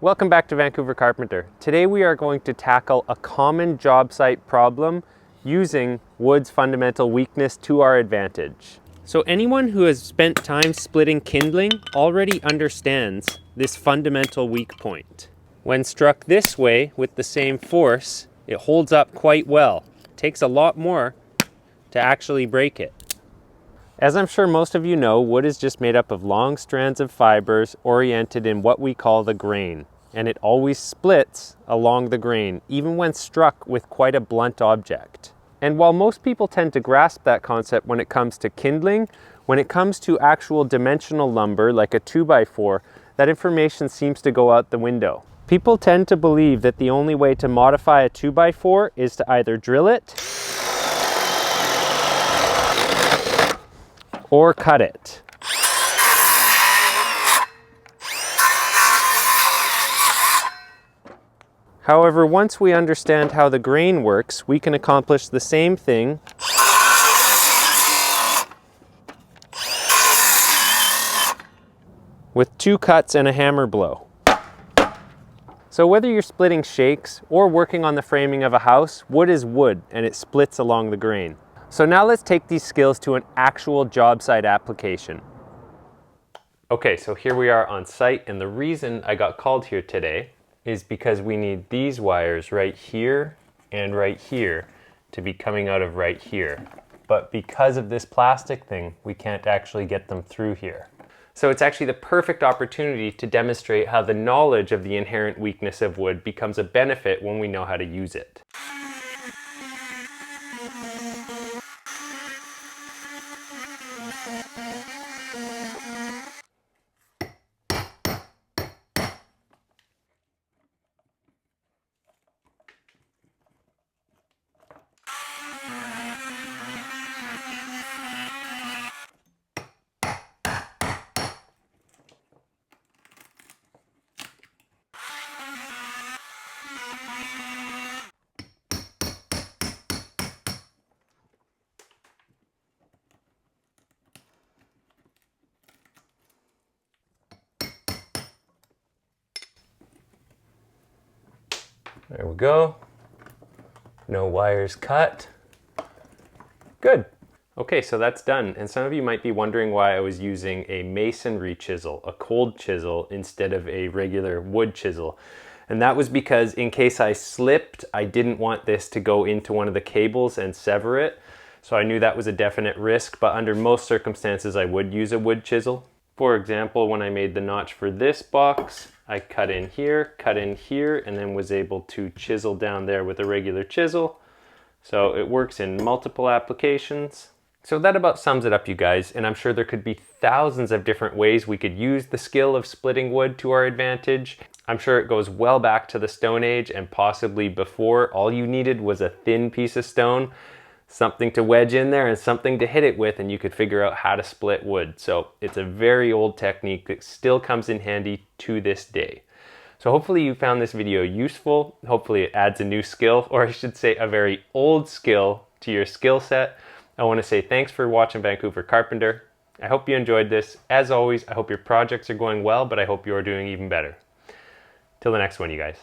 Welcome back to Vancouver Carpenter. Today we are going to tackle a common job site problem using wood's fundamental weakness to our advantage. So anyone who has spent time splitting kindling already understands this fundamental weak point. When struck this way with the same force, it holds up quite well. It takes a lot more to actually break it. As I'm sure most of you know, wood is just made up of long strands of fibers oriented in what we call the grain. And it always splits along the grain, even when struck with quite a blunt object. And while most people tend to grasp that concept when it comes to kindling, when it comes to actual dimensional lumber like a 2x4, that information seems to go out the window. People tend to believe that the only way to modify a 2x4 is to either drill it or cut it. However, once we understand how the grain works, we can accomplish the same thing with 2 cuts and a hammer blow. So whether you're splitting shakes or working on the framing of a house, wood is wood and it splits along the grain. So now let's take these skills to an actual job site application. Okay, so here we are on site, and the reason I got called here today is because we need these wires right here and right here to be coming out of right here. But because of this plastic thing, we can't actually get them through here. So it's actually the perfect opportunity to demonstrate how the knowledge of the inherent weakness of wood becomes a benefit when we know how to use it. There we go. No wires cut. Good. Okay, so that's done. And some of you might be wondering why I was using a masonry chisel, a cold chisel, instead of a regular wood chisel. And that was because in case I slipped, I didn't want this to go into one of the cables and sever it. So I knew that was a definite risk, but under most circumstances, I would use a wood chisel. For example, when I made the notch for this box, I cut in here, and then was able to chisel down there with a regular chisel. So it works in multiple applications. So that about sums it up, you guys, and I'm sure there could be thousands of different ways we could use the skill of splitting wood to our advantage. I'm sure it goes well back to the Stone Age and possibly before. All you needed was a thin piece of stone, something to wedge in there and something to hit it with, and you could figure out how to split wood. So it's a very old technique that still comes in handy to this day. So hopefully you found this video useful. Hopefully it adds a new skill, or I should say a very old skill, to your skill set. I want to say thanks for watching Vancouver Carpenter. I hope you enjoyed this. As always, I hope your projects are going well, but I hope you are doing even better. Till the next one, you guys.